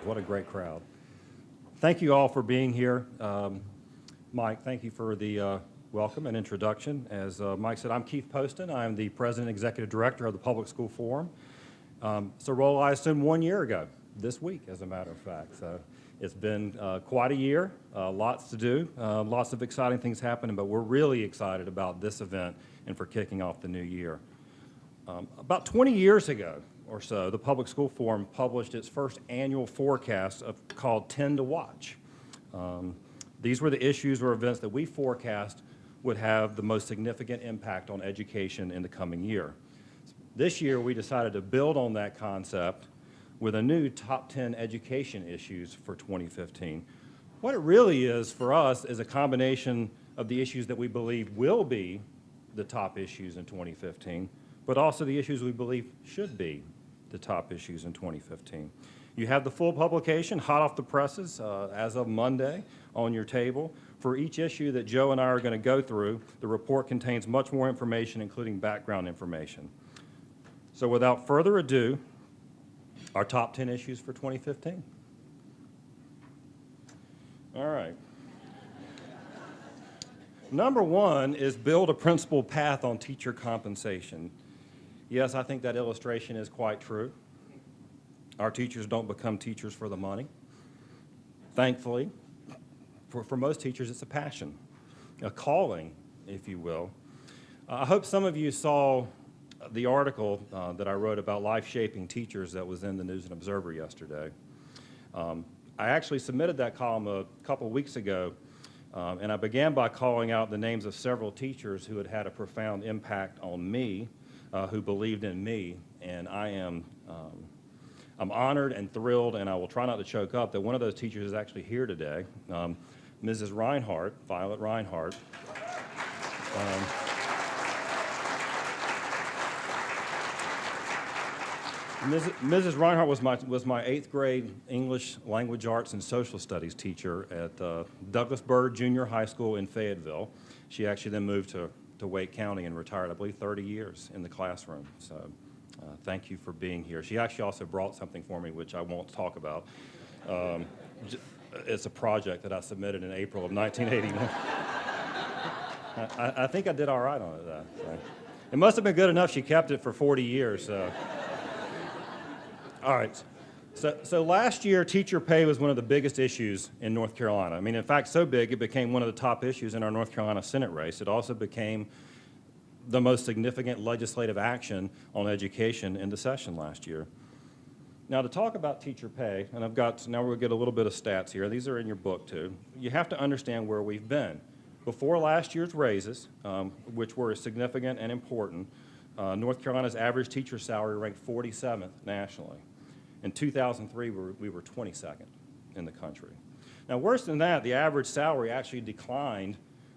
What a great crowd. Thank you all for being here. Mike, thank you for the welcome and introduction. As Mike said, I'm Keith Poston. I'm the President and Executive Director of the Public School Forum. It's a role I assumed 1 year ago, this week, as a matter of fact. So it's been quite a year, lots to do, lots of exciting things happening, but we're really excited about this event and for kicking off the new year. About 20 years ago or so, the Public School Forum published its first annual forecast called 10 to Watch. These were the issues or events that we forecast would have the most significant impact on education in the coming year. This year, we decided to build on that concept with a new top 10 education issues for 2015. What it really is for us is a combination of the issues that we believe will be the top issues in 2015, but also the issues we believe should be the top issues in 2015. You have the full publication, hot off the presses, as of Monday on your table. For each issue that Joe and I are going to go through, the report contains much more information, including background information. So without further ado, our top 10 issues for 2015. All right. Number one is build a principled path on teacher compensation. Yes, I think that illustration is quite true. Our teachers don't become teachers for the money. Thankfully, for most teachers, it's a passion, a calling, if you will. I hope some of you saw the article that I wrote about life-shaping teachers that was in the News and Observer yesterday. I actually submitted that column a couple weeks ago, and I began by calling out the names of several teachers who had had a profound impact on me, who believed in me, and I'm honored and thrilled, and I will try not to choke up, that one of those teachers is actually here today, Mrs. Reinhardt, Violet Reinhardt. Mrs. Reinhardt was my 8th grade English, Language Arts, and Social Studies teacher at Douglas Byrd Junior High School in Fayetteville. She actually then moved to Wake County and retired, I believe, 30 years in the classroom. So thank you for being here. She actually also brought something for me, which I won't talk about. It's a project that I submitted in April of 1981. I think I did all right on it, though. So. It must have been good enough she kept it for 40 years. So. All right. So last year, teacher pay was one of the biggest issues in North Carolina. I mean, in fact, so big it became one of the top issues in our North Carolina Senate race. It also became the most significant legislative action on education in the session last year. Now, to talk about teacher pay, and now we'll get a little bit of stats here. These are in your book, too. You have to understand where we've been. Before last year's raises, which were significant and important, North Carolina's average teacher salary ranked 47th nationally. In 2003, we were 22nd in the country. Now, worse than that, the average salary actually declined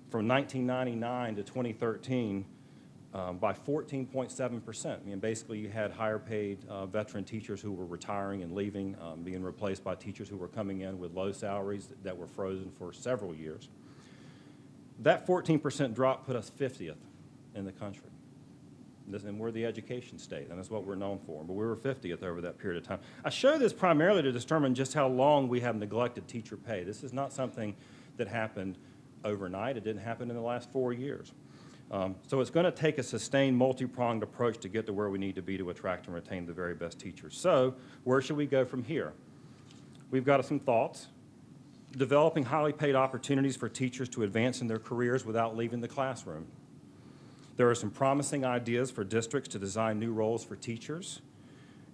from 1999 to 2013 by 14.7%. I mean, basically, you had higher paid veteran teachers who were retiring and leaving, being replaced by teachers who were coming in with low salaries that were frozen for several years. That 14% drop put us 50th in the country. And we're the education state, and that's what we're known for. But we were 50th over that period of time. I show this primarily to determine just how long we have neglected teacher pay. This is not something that happened overnight. It didn't happen in the last 4 years. So it's going to take a sustained, multi-pronged approach to get to where we need to be to attract and retain the very best teachers. So where should we go from here? We've got some thoughts. Developing highly paid opportunities for teachers to advance in their careers without leaving the classroom. There are some promising ideas for districts to design new roles for teachers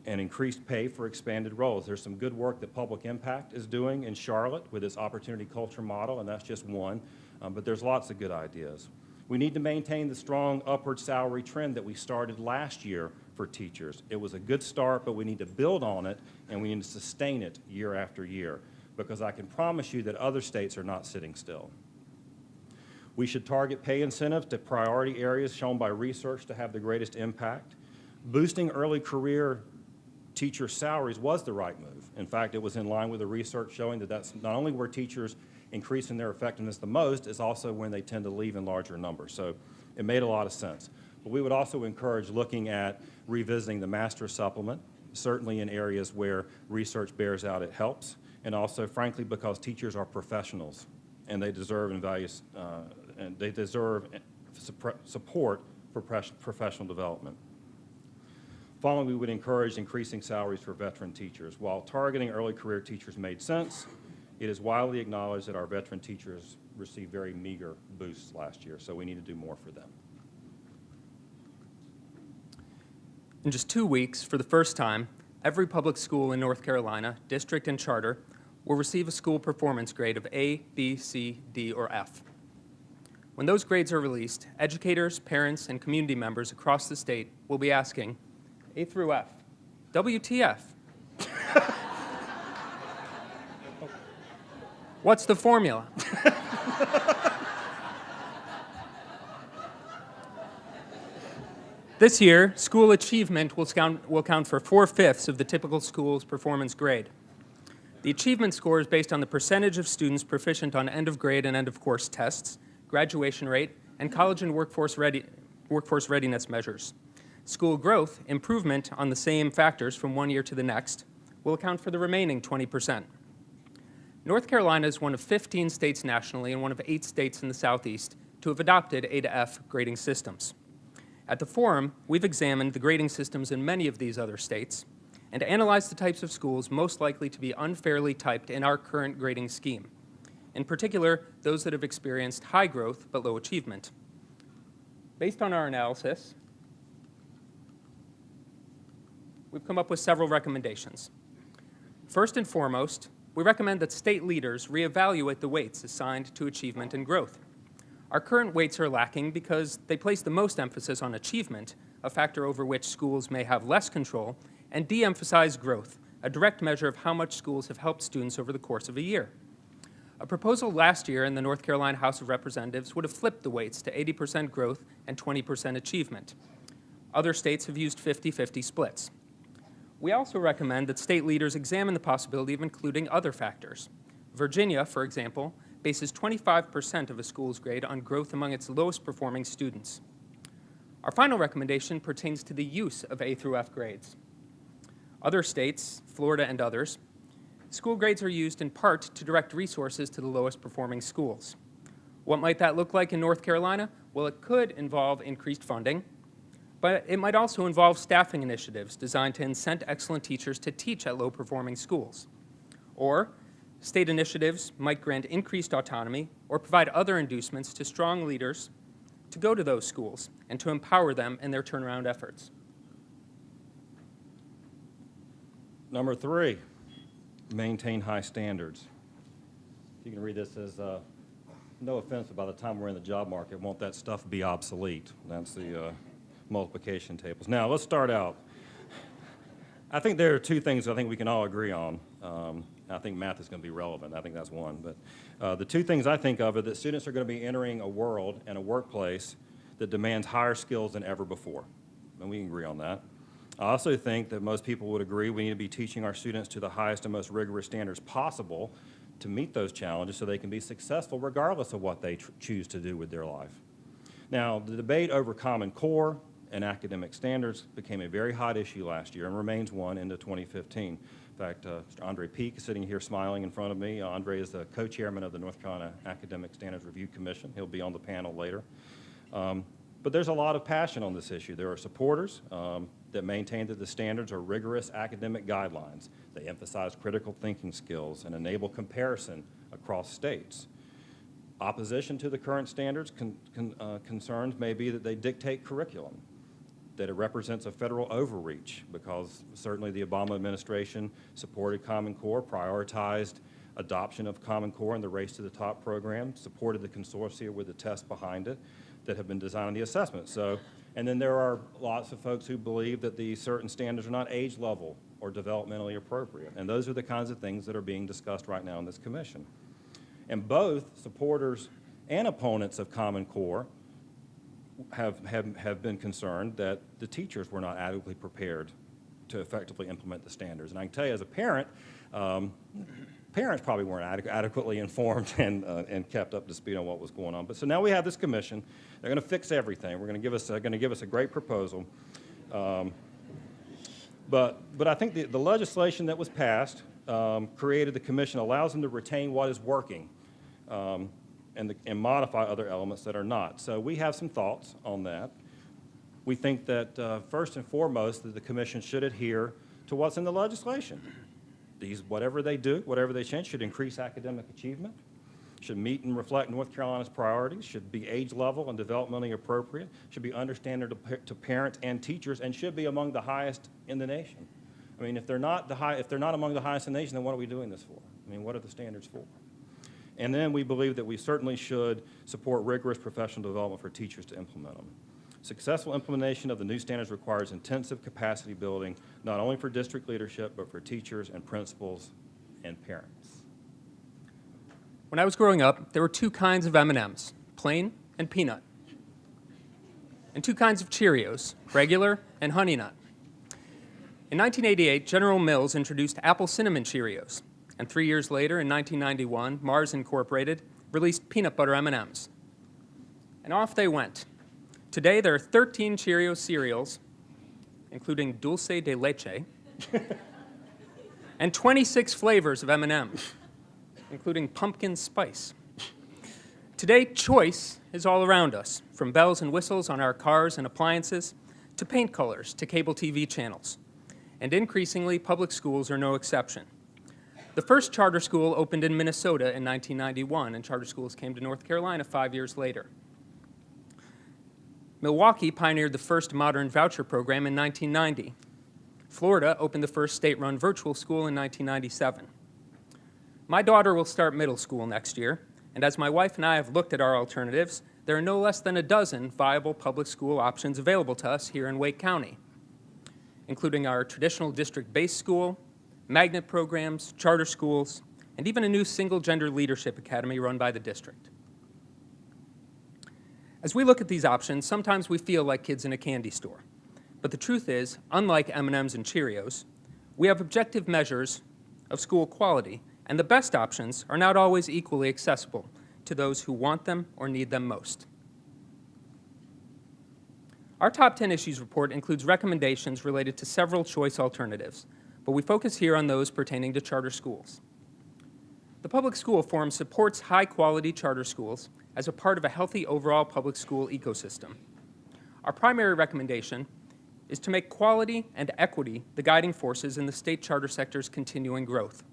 and increased pay for expanded roles. There's some good work that Public Impact is doing in Charlotte with its opportunity culture model, and that's just one, but there's lots of good ideas. We need to maintain the strong upward salary trend that we started last year for teachers. It was a good start, but we need to build on it, and we need to sustain it year after year, because I can promise you that other states are not sitting still. We should target pay incentives to priority areas shown by research to have the greatest impact. Boosting early career teacher salaries was the right move. In fact, it was in line with the research showing that that's not only where teachers increasing their effectiveness the most, is also when they tend to leave in larger numbers. So it made a lot of sense. But we would also encourage looking at revisiting the master supplement, Certainly in areas where research bears out, it helps. And also, frankly, because teachers are professionals and they deserve support for professional development. Finally, we would encourage increasing salaries for veteran teachers. While targeting early career teachers made sense, it is widely acknowledged that our veteran teachers received very meager boosts last year, so we need to do more for them. In just 2 weeks, for the first time, every public school in North Carolina, district and charter, will receive a school performance grade of A, B, C, D, or F. When those grades are released, educators, parents, and community members across the state will be asking, A through F, WTF? What's the formula? This year, school achievement will count for 4/5 of the typical school's performance grade. The achievement score is based on the percentage of students proficient on end-of-grade and end-of-course tests, graduation rate, and college and workforce readiness measures. School growth, improvement on the same factors from one year to the next, will account for the remaining 20%. North Carolina is one of 15 states nationally and one of 8 states in the Southeast to have adopted A to F grading systems. At the forum, we've examined the grading systems in many of these other states and analyzed the types of schools most likely to be unfairly typed in our current grading scheme. In particular, those that have experienced high growth but low achievement. Based on our analysis, we've come up with several recommendations. First and foremost, we recommend that state leaders reevaluate the weights assigned to achievement and growth. Our current weights are lacking because they place the most emphasis on achievement, a factor over which schools may have less control, and de-emphasize growth, a direct measure of how much schools have helped students over the course of a year. A proposal last year in the North Carolina House of Representatives would have flipped the weights to 80% growth and 20% achievement. Other states have used 50-50 splits. We also recommend that state leaders examine the possibility of including other factors. Virginia, for example, bases 25% of a school's grade on growth among its lowest performing students. Our final recommendation pertains to the use of A through F grades. Other states, Florida and others, school grades are used in part to direct resources to the lowest performing schools. What might that look like in North Carolina? Well, it could involve increased funding, but it might also involve staffing initiatives designed to incent excellent teachers to teach at low-performing schools. Or state initiatives might grant increased autonomy or provide other inducements to strong leaders to go to those schools and to empower them in their turnaround efforts. Number 3, maintain high standards. You can read this as, no offense, but by the time we're in the job market, won't that stuff be obsolete? That's the multiplication tables. Now, let's start out. I think there are 2 things I think we can all agree on. I think math is going to be relevant. I think that's one. But the 2 things I think of are that students are going to be entering a world and a workplace that demands higher skills than ever before. And we can agree on that. I also think that most people would agree we need to be teaching our students to the highest and most rigorous standards possible to meet those challenges so they can be successful regardless of what they choose to do with their life. Now, the debate over Common Core and academic standards became a very hot issue last year and remains one into 2015. In fact, Mr. Andre Peak is sitting here smiling in front of me. Andre is the co-chairman of the North Carolina Academic Standards Review Commission. He'll be on the panel later. But there's a lot of passion on this issue. There are supporters that maintain that the standards are rigorous academic guidelines. They emphasize critical thinking skills and enable comparison across states. Opposition to the current standards concerns may be that they dictate curriculum, that it represents a federal overreach because certainly the Obama administration supported Common Core, prioritized adoption of Common Core and the Race to the Top program, supported the consortia with the tests behind it that have been designed in the assessment. So, and then there are lots of folks who believe that these certain standards are not age level or developmentally appropriate. And those are the kinds of things that are being discussed right now in this commission. And both supporters and opponents of Common Core have been concerned that the teachers were not adequately prepared to effectively implement the standards. And I can tell you as a parent, parents probably weren't adequately informed and kept up to speed on what was going on. But so now we have this commission. They're going to fix everything. We're going to give us a great proposal. But I think the legislation that was passed created the commission, allows them to retain what is working and modify other elements that are not. So we have some thoughts on that. We think that first and foremost that the commission should adhere to what's in the legislation. Whatever they do, whatever they change, should increase academic achievement, should meet and reflect North Carolina's priorities, should be age level and developmentally appropriate, should be understanding to parents and teachers, and should be among the highest in the nation. I mean, if they're not among the highest in the nation, then what are we doing this for? I mean, what are the standards for? And then we believe that we certainly should support rigorous professional development for teachers to implement them. Successful implementation of the new standards requires intensive capacity building, not only for district leadership, but for teachers and principals and parents. When I was growing up, there were two kinds of M&Ms, plain and peanut, and two kinds of Cheerios, regular and Honey Nut. In 1988, General Mills introduced Apple Cinnamon Cheerios, and 3 years later, in 1991, Mars Incorporated released peanut butter M&Ms. And off they went. Today, there are 13 Cheerios cereals, including Dulce de Leche, and 26 flavors of M&Ms, including pumpkin spice. Today, choice is all around us, from bells and whistles on our cars and appliances, to paint colors, to cable TV channels. And increasingly, public schools are no exception. The first charter school opened in Minnesota in 1991, and charter schools came to North Carolina 5 years later. Milwaukee pioneered the first modern voucher program in 1990. Florida opened the first state-run virtual school in 1997. My daughter will start middle school next year, and as my wife and I have looked at our alternatives, there are no less than a dozen viable public school options available to us here in Wake County, including our traditional district-based school, magnet programs, charter schools, and even a new single-gender leadership academy run by the district. As we look at these options, sometimes we feel like kids in a candy store. But the truth is, unlike M&Ms and Cheerios, we have objective measures of school quality, and the best options are not always equally accessible to those who want them or need them most. Our Top 10 Issues report includes recommendations related to several choice alternatives, but we focus here on those pertaining to charter schools. The Public School Forum supports high-quality charter schools as a part of a healthy overall public school ecosystem. Our primary recommendation is to make quality and equity the guiding forces in the state charter sector's continuing growth.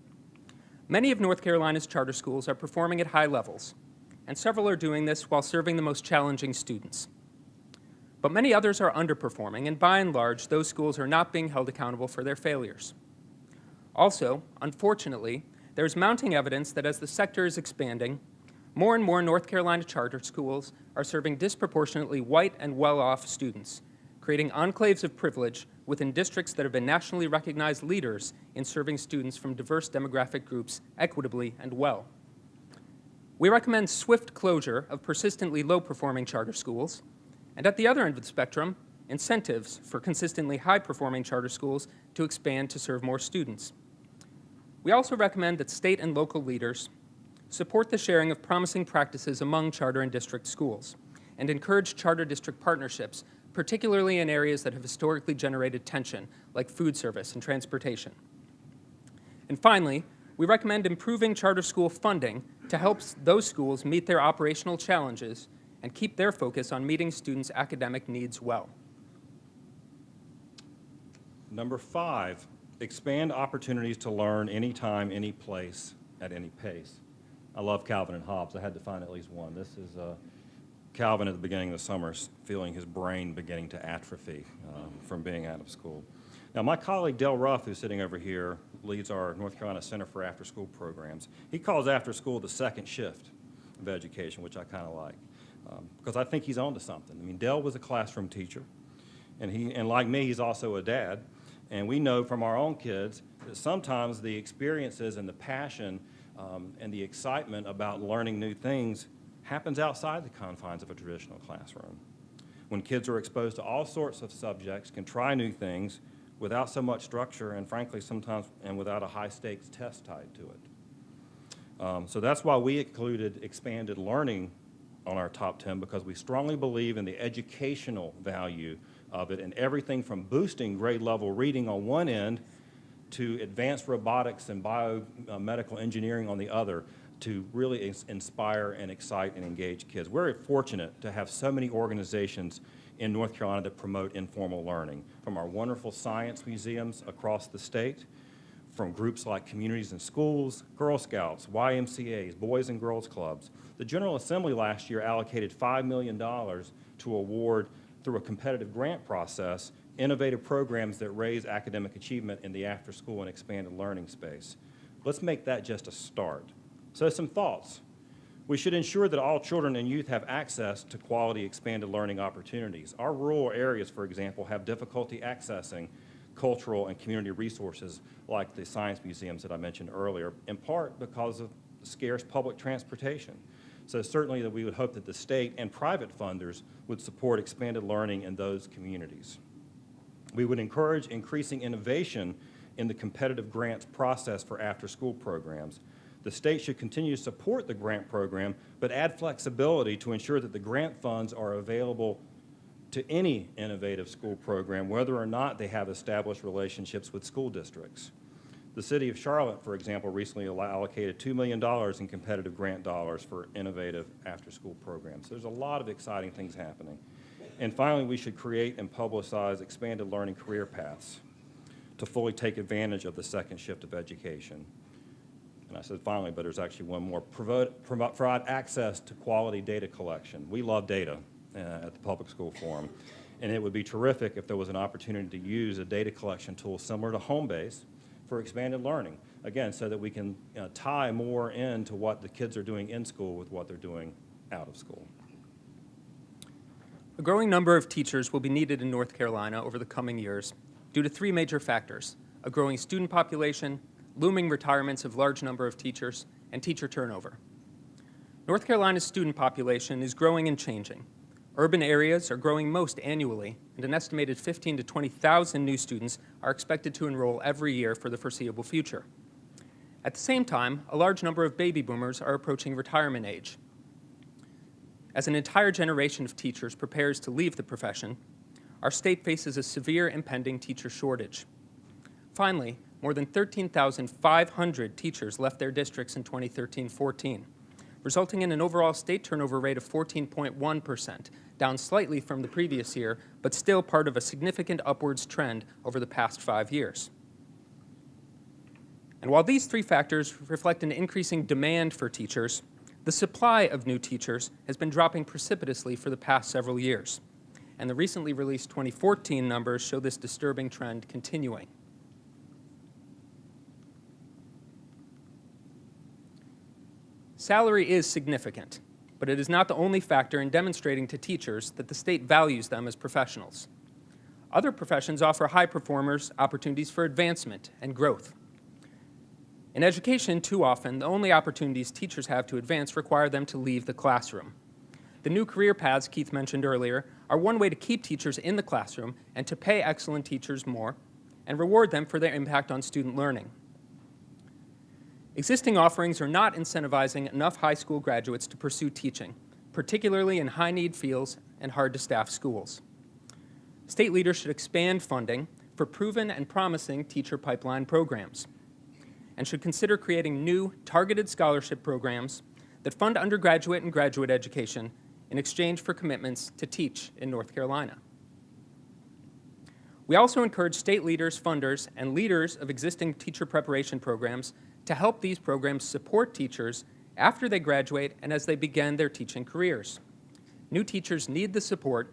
Many of North Carolina's charter schools are performing at high levels, and several are doing this while serving the most challenging students. But many others are underperforming, and by and large, those schools are not being held accountable for their failures. Also, unfortunately, there is mounting evidence that as the sector is expanding, more and more North Carolina charter schools are serving disproportionately white and well-off students, creating enclaves of privilege within districts that have been nationally recognized leaders in serving students from diverse demographic groups equitably and well. We recommend swift closure of persistently low-performing charter schools, and at the other end of the spectrum, incentives for consistently high-performing charter schools to expand to serve more students. We also recommend that state and local leaders support the sharing of promising practices among charter and district schools, and encourage charter district partnerships, particularly in areas that have historically generated tension, like food service and transportation. And finally, we recommend improving charter school funding to help those schools meet their operational challenges and keep their focus on meeting students' academic needs well. Number 5, expand opportunities to learn anytime, any place, at any pace. I love Calvin and Hobbes. I had to find at least one. This is Calvin at the beginning of the summer feeling his brain beginning to atrophy from being out of school. Now, my colleague Del Ruff, who's sitting over here, leads our North Carolina Center for After-School Programs. He calls after school the second shift of education, which I kind of like, because I think he's on to something. I mean, Del was a classroom teacher, and like me, he's also a dad. And we know from our own kids that sometimes the experiences and the passion and the excitement about learning new things happens outside the confines of a traditional classroom. When kids are exposed to all sorts of subjects, can try new things without so much structure, and frankly, sometimes and without a high-stakes test tied to it. So that's why we included expanded learning on our top 10, because we strongly believe in the educational value of it, and everything from boosting grade level reading on one end to advanced robotics and biomedical engineering on the other to really inspire and excite and engage kids. We're fortunate to have so many organizations in North Carolina that promote informal learning, from our wonderful science museums across the state, from groups like Communities in Schools, Girl Scouts, YMCAs, Boys and Girls Clubs. The General Assembly last year allocated $5 million to award, through a competitive grant process, innovative programs that raise academic achievement in the after-school and expanded learning space. Let's make that just a start. So some thoughts. We should ensure that all children and youth have access to quality expanded learning opportunities. Our rural areas, for example, have difficulty accessing cultural and community resources like the science museums that I mentioned earlier, in part because of scarce public transportation. So certainly that we would hope that the state and private funders would support expanded learning in those communities. We would encourage increasing innovation in the competitive grants process for after-school programs. The state should continue to support the grant program, but add flexibility to ensure that the grant funds are available to any innovative school program, whether or not they have established relationships with school districts. The City of Charlotte, for example, recently allocated $2 million in competitive grant dollars for innovative after-school programs. There's a lot of exciting things happening. And finally, we should create and publicize expanded learning career paths to fully take advantage of the second shift of education. And I said finally, but there's actually one more. Provide access to quality data collection. We love data at the Public School Forum. And it would be terrific if there was an opportunity to use a data collection tool similar to Homebase for expanded learning. Again, so that we can tie more into what the kids are doing in school with what they're doing out of school. A growing number of teachers will be needed in North Carolina over the coming years due to three major factors: a growing student population, looming retirements of large number of teachers, and teacher turnover. North Carolina's student population is growing and changing. Urban areas are growing most annually, and an estimated 15,000 to 20,000 new students are expected to enroll every year for the foreseeable future. At the same time, a large number of baby boomers are approaching retirement age. As an entire generation of teachers prepares to leave the profession, our state faces a severe impending teacher shortage. Finally, more than 13,500 teachers left their districts in 2013-14, resulting in an overall state turnover rate of 14.1%, down slightly from the previous year, but still part of a significant upwards trend over the past 5 years. And while these three factors reflect an increasing demand for teachers, the supply of new teachers has been dropping precipitously for the past several years, and the recently released 2014 numbers show this disturbing trend continuing. Salary is significant, but it is not the only factor in demonstrating to teachers that the state values them as professionals. Other professions offer high performers opportunities for advancement and growth. In education, too often, the only opportunities teachers have to advance require them to leave the classroom. The new career paths Keith mentioned earlier are one way to keep teachers in the classroom and to pay excellent teachers more and reward them for their impact on student learning. Existing offerings are not incentivizing enough high school graduates to pursue teaching, particularly in high-need fields and hard-to-staff schools. State leaders should expand funding for proven and promising teacher pipeline programs, and should consider creating new targeted scholarship programs that fund undergraduate and graduate education in exchange for commitments to teach in North Carolina. We also encourage state leaders, funders, and leaders of existing teacher preparation programs to help these programs support teachers after they graduate and as they begin their teaching careers. New teachers need the support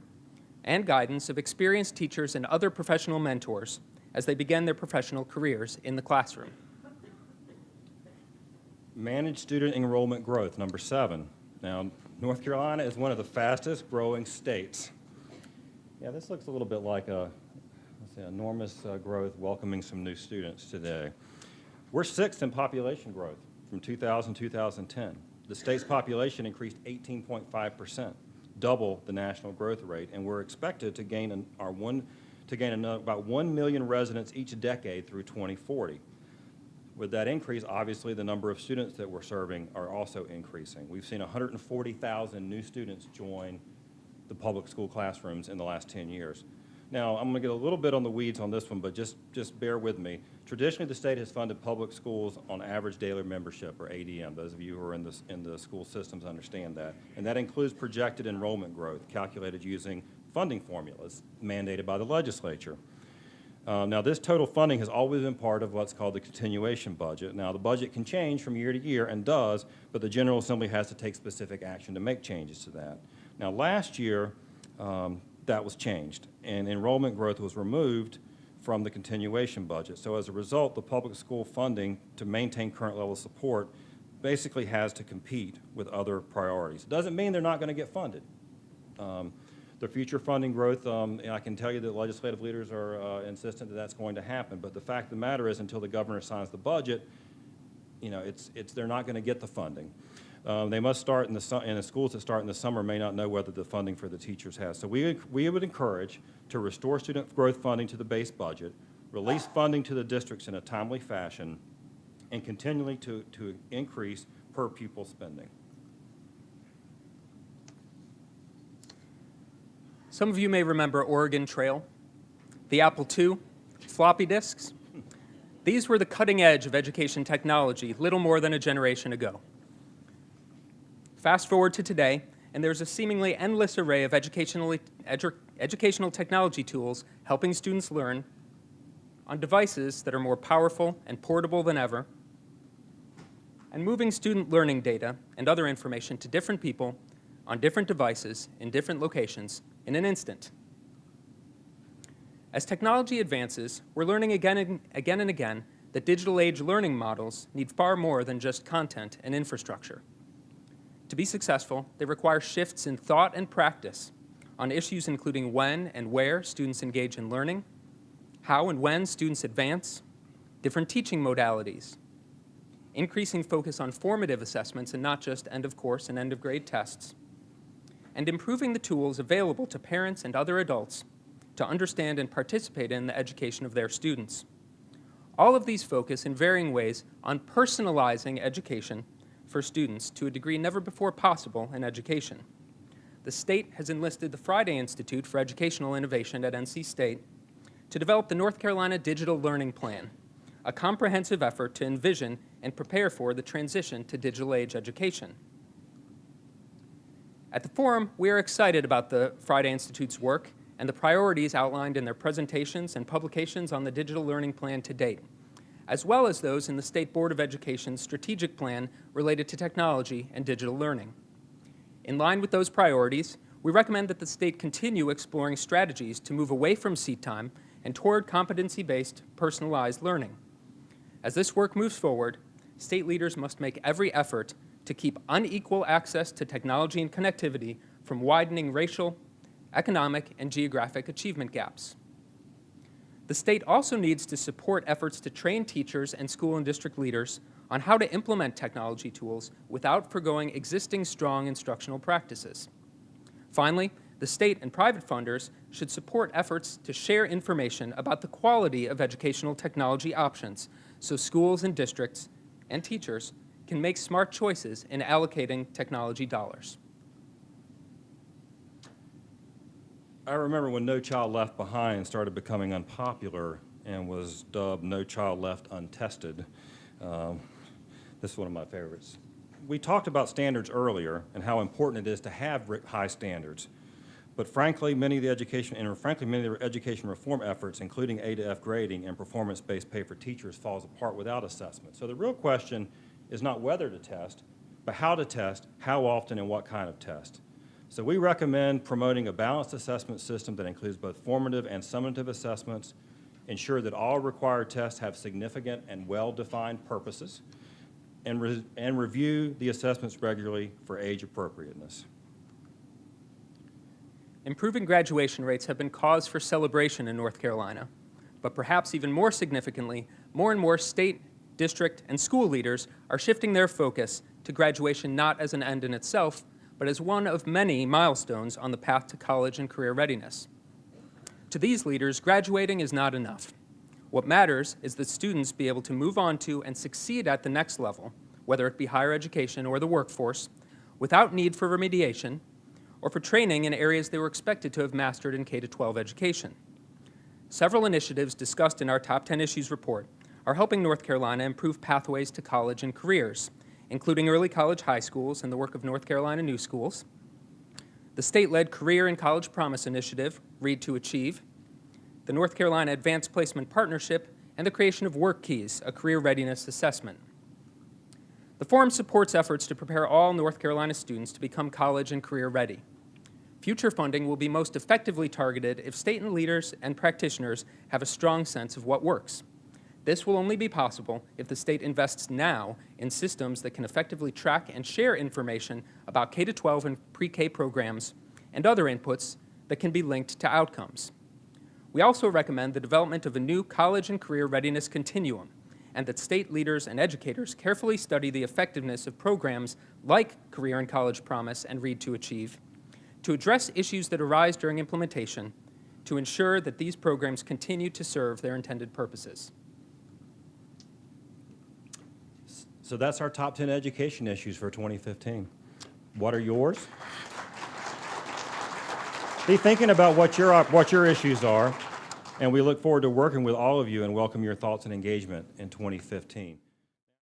and guidance of experienced teachers and other professional mentors as they begin their professional careers in the classroom. Manage student enrollment growth, number 7. Now, North Carolina is one of the fastest growing states. Yeah, this looks a little bit like enormous growth welcoming some new students today. We're 6th in population growth from 2000 to 2010. The state's population increased 18.5%, double the national growth rate, and we're expected to gain about 1 million residents each decade through 2040. With that increase, obviously, the number of students that we're serving are also increasing. We've seen 140,000 new students join the public school classrooms in the last 10 years. Now, I'm going to get a little bit on the weeds on this one, but just bear with me. Traditionally, the state has funded public schools on average daily membership, or ADM. Those of you who are in the school systems understand that. And that includes projected enrollment growth, calculated using funding formulas mandated by the legislature. Now, this total funding has always been part of what's called the continuation budget. Now, the budget can change from year to year, and does, but the General Assembly has to take specific action to make changes to that. Now, last year, that was changed, and enrollment growth was removed from the continuation budget. So as a result, the public school funding to maintain current level of support basically has to compete with other priorities. It doesn't mean they're not going to get funded. The future funding growth, I can tell you that legislative leaders are insistent that that's going to happen, but the fact of the matter is, until the governor signs the budget, you know, they're not going to get the funding. They must start in the schools that start in the summer may not know whether the funding for the teachers has. So we would encourage to restore student growth funding to the base budget, release funding to the districts in a timely fashion, and continually to increase per pupil spending. Some of you may remember Oregon Trail, the Apple II, floppy disks. These were the cutting edge of education technology little more than a generation ago. Fast forward to today, and there's a seemingly endless array of educational technology tools helping students learn on devices that are more powerful and portable than ever, and moving student learning data and other information to different people on different devices in different locations in an instant. As technology advances, we're learning again and again that digital age learning models need far more than just content and infrastructure. To be successful, they require shifts in thought and practice on issues including when and where students engage in learning, how and when students advance, different teaching modalities, increasing focus on formative assessments and not just end-of-course and end-of-grade tests, and improving the tools available to parents and other adults to understand and participate in the education of their students. All of these focus in varying ways on personalizing education for students to a degree never before possible in education. The state has enlisted the Friday Institute for Educational Innovation at NC State to develop the North Carolina Digital Learning Plan, a comprehensive effort to envision and prepare for the transition to digital age education. At the forum, we are excited about the Friday Institute's work and the priorities outlined in their presentations and publications on the Digital Learning Plan to date, as well as those in the State Board of Education's strategic plan related to technology and digital learning. In line with those priorities, we recommend that the state continue exploring strategies to move away from seat time and toward competency-based, personalized learning. As this work moves forward, state leaders must make every effort to keep unequal access to technology and connectivity from widening racial, economic, and geographic achievement gaps. The state also needs to support efforts to train teachers and school and district leaders on how to implement technology tools without forgoing existing strong instructional practices. Finally, the state and private funders should support efforts to share information about the quality of educational technology options so schools and districts and teachers can make smart choices in allocating technology dollars. I remember when No Child Left Behind started becoming unpopular and was dubbed No Child Left Untested. This is one of my favorites. We talked about standards earlier and how important it is to have high standards. But frankly, many of the education reform efforts, including A to F grading and performance-based pay for teachers, falls apart without assessment. So the real question is not whether to test, but how to test, how often, and what kind of test. So we recommend promoting a balanced assessment system that includes both formative and summative assessments, ensure that all required tests have significant and well-defined purposes, and review the assessments regularly for age appropriateness. Improving graduation rates have been cause for celebration in North Carolina, but perhaps even more significantly, more and more state, district, and school leaders are shifting their focus to graduation not as an end in itself, but as one of many milestones on the path to college and career readiness. To these leaders, graduating is not enough. What matters is that students be able to move on to and succeed at the next level, whether it be higher education or the workforce, without need for remediation or for training in areas they were expected to have mastered in K-12 education. Several initiatives discussed in our Top 10 Issues report are helping North Carolina improve pathways to college and careers, including early college high schools and the work of North Carolina New Schools, the state-led Career and College Promise Initiative, Read to Achieve, the North Carolina Advanced Placement Partnership, and the creation of Work Keys, a career readiness assessment. The forum supports efforts to prepare all North Carolina students to become college and career ready. Future funding will be most effectively targeted if state leaders and practitioners have a strong sense of what works. This will only be possible if the state invests now in systems that can effectively track and share information about K-12 and pre-K programs and other inputs that can be linked to outcomes. We also recommend the development of a new college and career readiness continuum, and that state leaders and educators carefully study the effectiveness of programs like Career and College Promise and Read to Achieve to address issues that arise during implementation to ensure that these programs continue to serve their intended purposes. So that's our top 10 education issues for 2015. What are yours? Be thinking about what your issues are, and we look forward to working with all of you and welcome your thoughts and engagement in 2015.